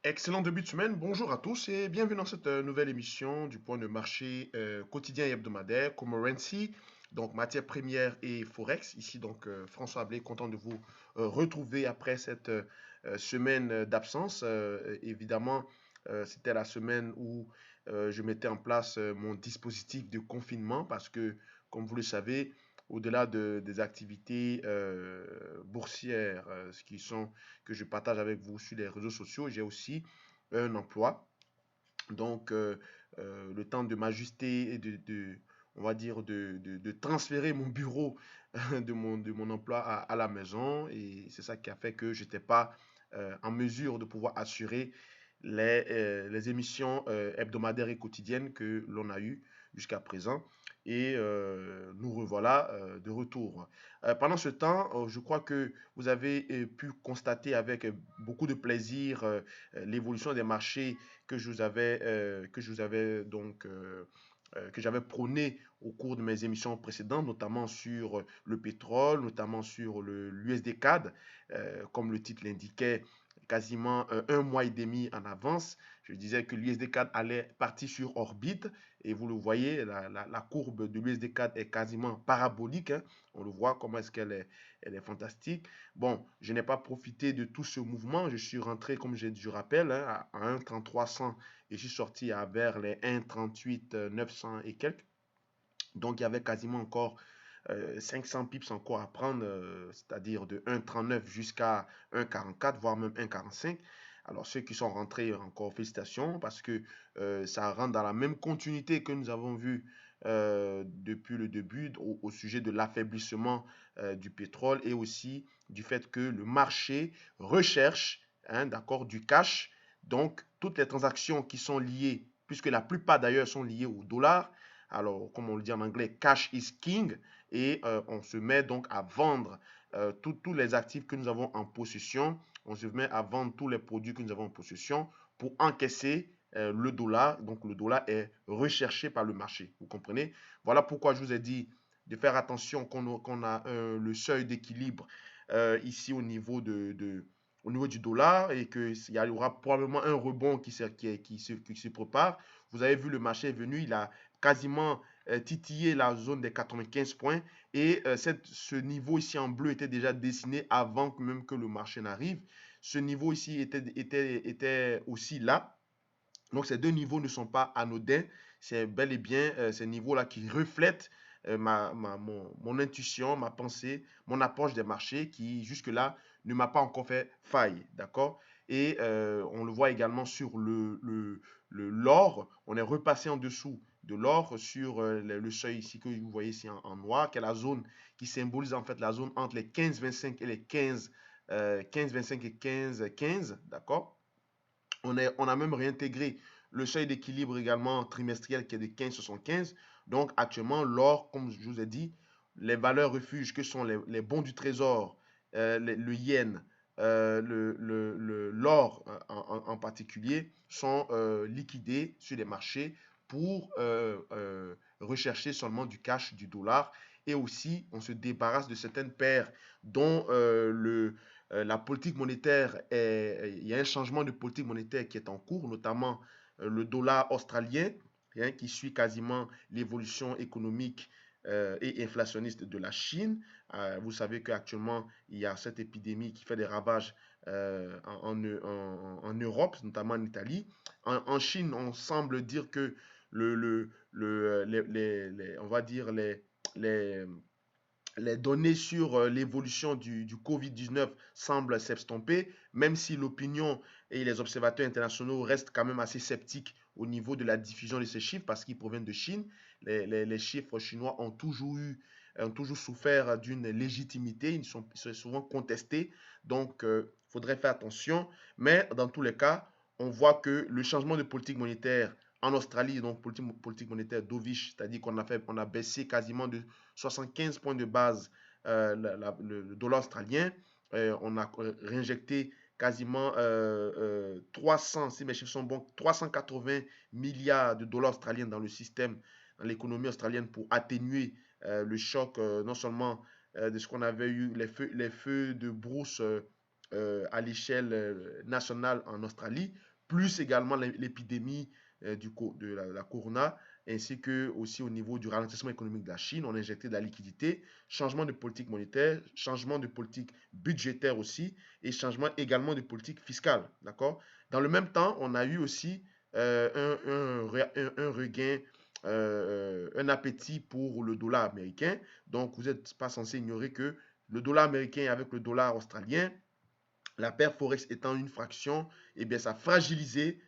Excellent début de semaine, bonjour à tous et bienvenue dans cette nouvelle émission du point de marché quotidien et hebdomadaire Commorency, donc matières premières et Forex. Ici donc François Ablé, content de vous retrouver après cette semaine d'absence. Évidemment, c'était la semaine où je mettais en place mon dispositif de confinement parce que, comme vous le savez, au-delà des activités boursières, que je partage avec vous sur les réseaux sociaux, j'ai aussi un emploi. Donc, le temps de m'ajuster et on va dire, de transférer mon bureau de mon emploi à la maison. Et c'est ça qui a fait que je n'étais pas en mesure de pouvoir assurer les émissions hebdomadaires et quotidiennes que l'on a eues jusqu'à présent. Et nous revoilà de retour. Pendant ce temps, je crois que vous avez pu constater avec beaucoup de plaisir l'évolution des marchés que j'avais prôné au cours de mes émissions précédentes, notamment sur le pétrole, notamment sur l'USD CAD, comme le titre l'indiquait, quasiment un mois et demi en avance. Je disais que l'USD CAD allait partir sur orbite et vous le voyez, la courbe de l'USD CAD est quasiment parabolique, hein. On le voit comment est-ce qu'elle est fantastique. Bon, je n'ai pas profité de tout ce mouvement. Je suis rentré, comme je rappelle, hein, à 1,3300 et je suis sorti à vers les 1,38 900 et quelques. Donc, il y avait quasiment encore 500 pips encore à prendre, c'est-à-dire de 1,39 jusqu'à 1,44, voire même 1,45. Alors, ceux qui sont rentrés, encore félicitations, parce que ça rentre dans la même continuité que nous avons vu depuis le début au sujet de l'affaiblissement du pétrole et aussi du fait que le marché recherche, hein, d'accord, du cash. Donc, toutes les transactions qui sont liées, puisque la plupart d'ailleurs sont liées au dollar, alors comme on le dit en anglais, cash is king, et on se met donc à vendre tous les actifs que nous avons en possession, on se met à vendre tous les produits que nous avons en possession pour encaisser le dollar. Donc le dollar est recherché par le marché, vous comprenez? Voilà pourquoi je vous ai dit de faire attention qu'on a le seuil d'équilibre ici au niveau du dollar et qu'il y aura probablement un rebond qui se prépare. Vous avez vu, le marché est venu, il a quasiment titillé la zone des 95 points et ce niveau ici en bleu était déjà dessiné avant même que le marché n'arrive. Ce niveau ici était aussi là. Donc ces deux niveaux ne sont pas anodins, c'est bel et bien ces niveaux-là qui reflètent mon intuition, ma pensée, mon approche des marchés qui jusque-là ne m'a pas encore fait faille, d'accord? Et on le voit également sur l'or, on est repassé en dessous de l'or sur le seuil ici que vous voyez ici en noir, qui est la zone qui symbolise en fait la zone entre les 15,25 et les 15,25 et 15,15, d'accord? On a même réintégré le seuil d'équilibre également trimestriel qui est de 15,75. Donc actuellement, l'or, comme je vous ai dit, les valeurs refuges que sont les bons du trésor, le yen, l'or en particulier, sont liquidés sur les marchés pour rechercher seulement du cash, du dollar. Et aussi, on se débarrasse de certaines paires dont la politique monétaire il y a un changement de politique monétaire qui est en cours, notamment le dollar australien, hein, qui suit quasiment l'évolution économique et inflationniste de la Chine. Vous savez qu'actuellement, il y a cette épidémie qui fait des ravages en Europe, notamment en Italie. En Chine, on semble dire que on va dire les, les données sur l'évolution du Covid-19 semblent s'estomper, même si l'opinion et les observateurs internationaux restent quand même assez sceptiques au niveau de la diffusion de ces chiffres parce qu'ils proviennent de Chine. Les chiffres chinois ont toujours souffert d'une légitimité, ils sont souvent contestés, donc il faudrait faire attention. Mais dans tous les cas, on voit que le changement de politique monétaire en Australie, donc politique monétaire dovish, c'est-à-dire on a baissé quasiment de 75 points de base le dollar australien. On a réinjecté quasiment 300, si mes chiffres sont bons, 380 milliards de dollars australiens dans le système, dans l'économie australienne pour atténuer le choc non seulement de ce qu'on avait eu, les feux de brousse à l'échelle nationale en Australie, plus également l'épidémie de la corona, ainsi que aussi au niveau du ralentissement économique de la Chine. On a injecté de la liquidité, changement de politique monétaire, changement de politique budgétaire aussi, et changement également de politique fiscale. D'accord? Dans le même temps, on a eu aussi un regain, un appétit pour le dollar américain. Donc, vous n'êtes pas censé ignorer que le dollar américain avec le dollar australien, la paire Forex étant une fraction, eh bien, ça a fragilisé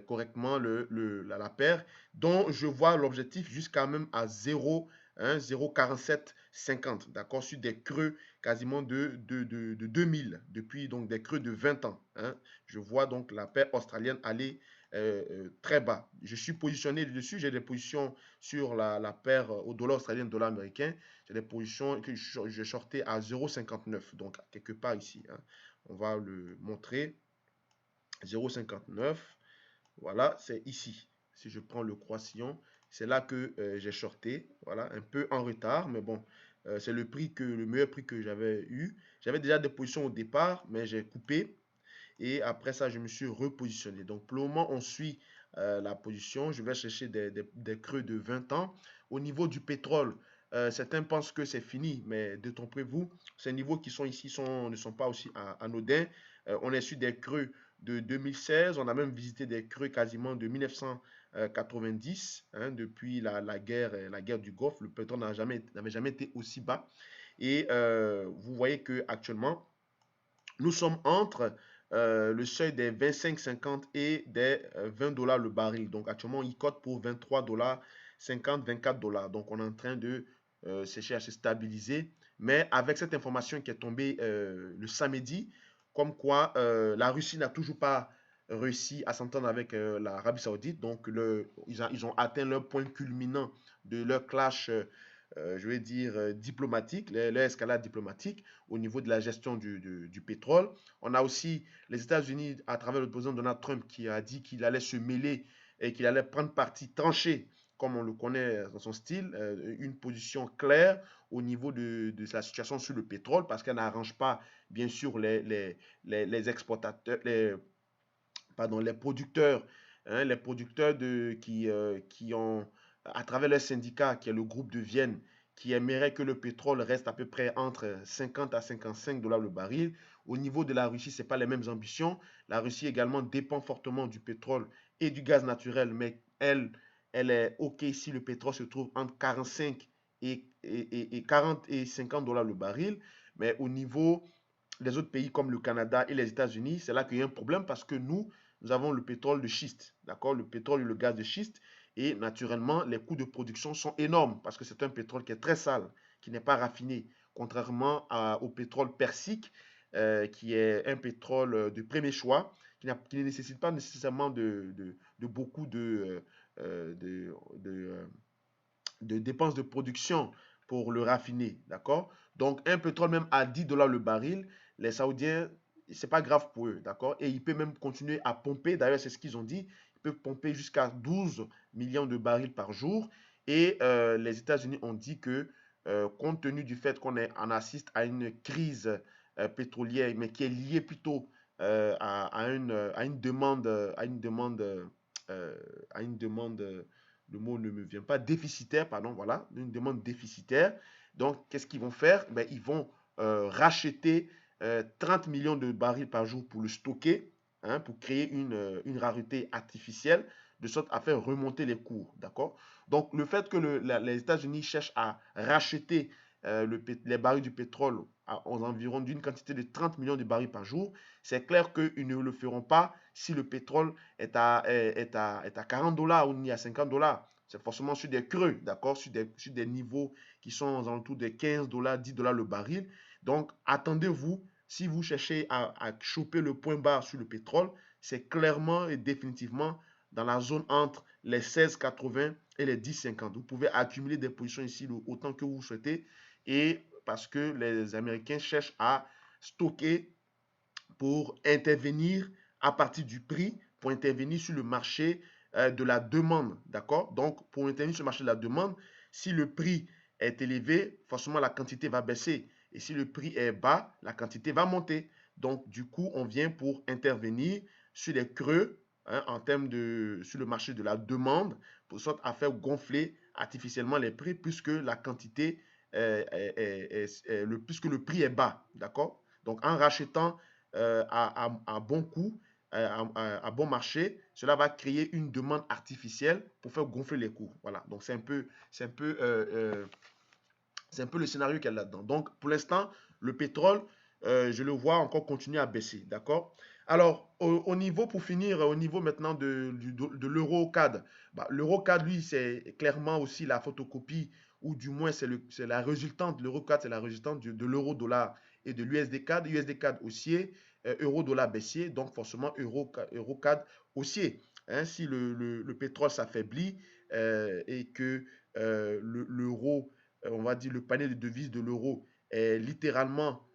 correctement la paire, dont je vois l'objectif jusqu'à même à 0, hein, 0,4750, d'accord, sur des creux quasiment de 2000, depuis donc des creux de 20 ans. Hein. Je vois donc la paire australienne aller très bas. Je suis positionné dessus, j'ai des positions sur la paire au dollar australien, dollar américain, j'ai des positions que je shortais à 0,59, donc quelque part ici. Hein. On va le montrer. 0,59. Voilà, c'est ici. Si je prends le croissillon, c'est là que j'ai shorté. Voilà, un peu en retard, mais bon, c'est le meilleur prix que j'avais eu. J'avais déjà des positions au départ, mais j'ai coupé. Et après ça, je me suis repositionné. Donc, pour le moment, on suit la position. Je vais chercher des creux de 20 ans. Au niveau du pétrole, certains pensent que c'est fini, mais détrompez-vous, ces niveaux qui sont ici ne sont pas aussi anodins. On est sur des creux de 2016. On a même visité des creux quasiment de 1990, hein, depuis la guerre du Golfe. Le pétrole n'avait jamais été aussi bas. Et vous voyez qu'actuellement, nous sommes entre le seuil des 25,50 et des 20 dollars le baril. Donc actuellement, il cote pour 23 dollars 50, 24 dollars. Donc on est en train de chercher à se stabiliser. Mais avec cette information qui est tombée le samedi, comme quoi la Russie n'a toujours pas réussi à s'entendre avec l'Arabie Saoudite. Donc ils ont atteint leur point culminant de leur clash je vais dire, diplomatique, l'escalade diplomatique au niveau de la gestion du pétrole. On a aussi les États-Unis, à travers le président Donald Trump, qui a dit qu'il allait se mêler et qu'il allait prendre parti tranché, comme on le connaît dans son style, une position claire au niveau de la situation sur le pétrole, parce qu'elle n'arrange pas, bien sûr, les exportateurs, pardon, les producteurs, hein, les producteurs qui ont, à travers leur syndicat, qui est le groupe de Vienne, qui aimerait que le pétrole reste à peu près entre 50 à 55 dollars le baril. Au niveau de la Russie, ce n'est pas les mêmes ambitions. La Russie également dépend fortement du pétrole et du gaz naturel, mais elle est OK si le pétrole se trouve entre 45 et 40 et 50 dollars le baril. Mais au niveau des autres pays comme le Canada et les États-Unis, c'est là qu'il y a un problème parce que nous avons le pétrole de schiste, d'accord, le pétrole et le gaz de schiste, et naturellement, les coûts de production sont énormes parce que c'est un pétrole qui est très sale, qui n'est pas raffiné, contrairement au pétrole persique, qui est un pétrole de premier choix, qui ne nécessite pas nécessairement de beaucoup de dépenses de production pour le raffiner, d'accord? Donc, un pétrole même à 10 dollars le baril, les Saoudiens, c'est pas grave pour eux, d'accord? Et ils peuvent même continuer à pomper, d'ailleurs, c'est ce qu'ils ont dit, ils peuvent pomper jusqu'à 12 millions de barils par jour. Et les États-Unis ont dit que, compte tenu du fait on assiste à une crise pétrolière, mais qui est liée plutôt à une demande, à une demande le mot ne me vient pas, déficitaire, pardon, voilà, une demande déficitaire. Donc, qu'est-ce qu'ils vont faire? Ben, ils vont racheter 30 millions de barils par jour pour le stocker, hein, pour créer une rareté artificielle, de sorte à faire remonter les cours, d'accord? Donc, le fait que les États-Unis cherchent à racheter les barils du pétrole aux environs d'une quantité de 30 millions de barils par jour, c'est clair qu'ils ne le feront pas si le pétrole est à 40 dollars ou ni à 50 dollars. C'est forcément sur des creux, d'accord, sur des niveaux qui sont aux alentours de 15 dollars, 10 dollars le baril. Donc, attendez-vous, si vous cherchez à choper le point bas sur le pétrole, c'est clairement et définitivement dans la zone entre les 16,80 et les 10,50. Vous pouvez accumuler des positions ici autant que vous souhaitez et parce que les Américains cherchent à stocker pour intervenir à partir du prix, pour intervenir sur le marché de la demande, d'accord? Donc, pour intervenir sur le marché de la demande, si le prix est élevé, forcément la quantité va baisser. Et si le prix est bas, la quantité va monter. Donc, du coup, on vient pour intervenir sur les creux hein, en termes sur le marché de la demande, pour sorte à faire gonfler artificiellement les prix puisque la quantité puisque le prix est bas, d'accord? Donc en rachetant à bon coût, à bon marché, cela va créer une demande artificielle pour faire gonfler les cours. Voilà, donc c'est un peu le scénario qu'il y a là-dedans. Donc, pour l'instant, le pétrole, je le vois encore continuer à baisser. D'accord? Alors, au niveau, pour finir, au niveau maintenant de l'euro-CAD, bah, l'euro-CAD, lui, c'est clairement aussi la photocopie, ou du moins, c'est la résultante, l'euro-CAD, c'est la résultante de l'euro-dollar et de l'USD-CAD. USD-CAD haussier, euro-dollar baissier, donc forcément euro-CAD haussier. Hein, si le pétrole s'affaiblit et que l'euro on va dire, le panier de devises de l'euro est littéralement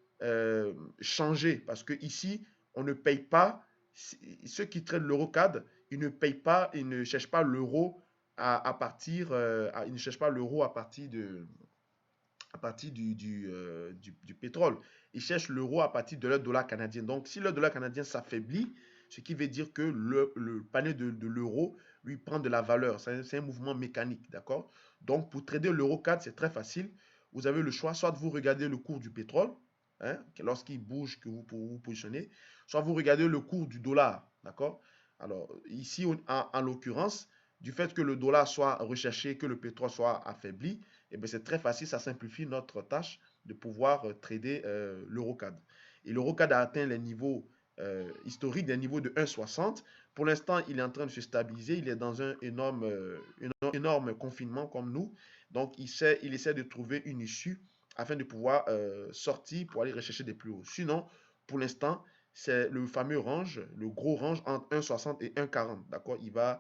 changé parce que ici, on ne paye pas, ceux qui traitent l'euro-CAD, ils ne payent pas, ils ne cherchent pas l'euro à partir, ils ne cherchent pas l'euro à partir du pétrole. Ils cherchent l'euro à partir de leur dollar canadien. Donc, si le dollar canadien s'affaiblit, ce qui veut dire que le panier de l'euro lui prend de la valeur. C'est un mouvement mécanique, d'accord? Donc, pour trader l'euro 4, c'est très facile. Vous avez le choix, soit vous regardez le cours du pétrole, hein, lorsqu'il bouge, que vous pour vous positionner, soit vous regardez le cours du dollar, d'accord? Alors, ici, en l'occurrence, du fait que le dollar soit recherché, que le pétrole soit affaibli, eh bien, c'est très facile, ça simplifie notre tâche de pouvoir trader l'eurocad. Et l'eurocad a atteint les niveaux historiques, des niveaux de 1,60. Pour l'instant, il est en train de se stabiliser, il est dans un énorme confinement comme nous. Donc, il essaie de trouver une issue afin de pouvoir sortir pour aller rechercher des plus hauts. Sinon, pour l'instant, c'est le fameux range, le gros range entre 1,60 et 1,40. D'accord? Il va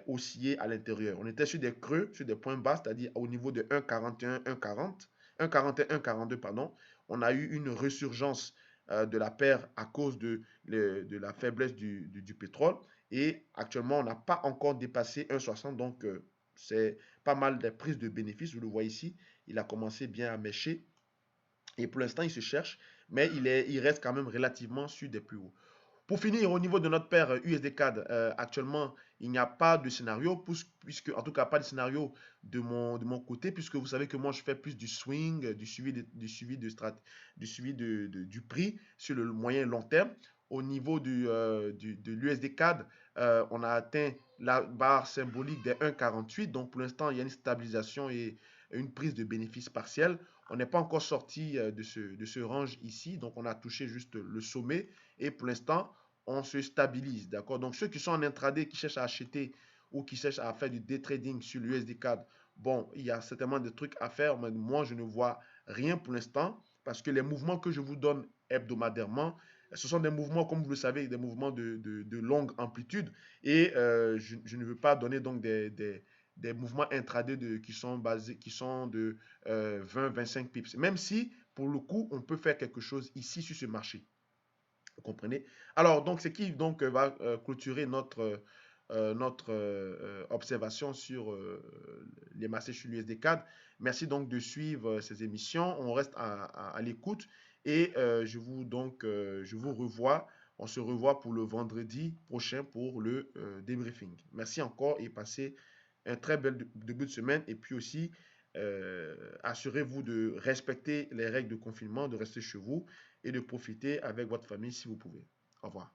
osciller à l'intérieur. On était sur des creux, sur des points bas, c'est-à-dire au niveau de 1,41, 1,40, 1,41, 1,42, pardon. On a eu une résurgence de la paire à cause de la faiblesse du pétrole. Et actuellement, on n'a pas encore dépassé 1,60. Donc, c'est pas mal de prises de bénéfices. Vous le voyez ici, il a commencé bien à mêcher. Et pour l'instant, il se cherche, mais il reste quand même relativement sur des plus hauts. Pour finir, au niveau de notre paire USD-CAD, actuellement, il n'y a pas de scénario, puisque, en tout cas, pas de scénario de mon côté, puisque vous savez que moi, je fais plus du swing, du prix sur le moyen et long terme. Au niveau de l'USD-CAD, on a atteint la barre symbolique des 1,48. Donc, pour l'instant, il y a une stabilisation et une prise de bénéfice partielle. On n'est pas encore sorti de ce range ici. Donc, on a touché juste le sommet. Et pour l'instant, on se stabilise, d'accord? Donc, ceux qui sont en intraday, qui cherchent à acheter ou qui cherchent à faire du day trading sur l'USD-CAD, bon, il y a certainement des trucs à faire, mais moi, je ne vois rien pour l'instant parce que les mouvements que je vous donne hebdomadairement, ce sont des mouvements, comme vous le savez, des mouvements de longue amplitude et je ne veux pas donner donc des mouvements intraday qui sont de 20-25 pips. Même si, pour le coup, on peut faire quelque chose ici sur ce marché. Vous comprenez? Alors, donc, ce qui donc va clôturer notre observation sur les marchés sur l'USD-CAD. Merci donc de suivre ces émissions. On reste à l'écoute et je vous revois. On se revoit pour le vendredi prochain pour le débriefing. Merci encore et passez un très bel début de semaine. Et puis aussi, assurez-vous de respecter les règles de confinement, de rester chez vous et de profiter avec votre famille si vous pouvez. Au revoir.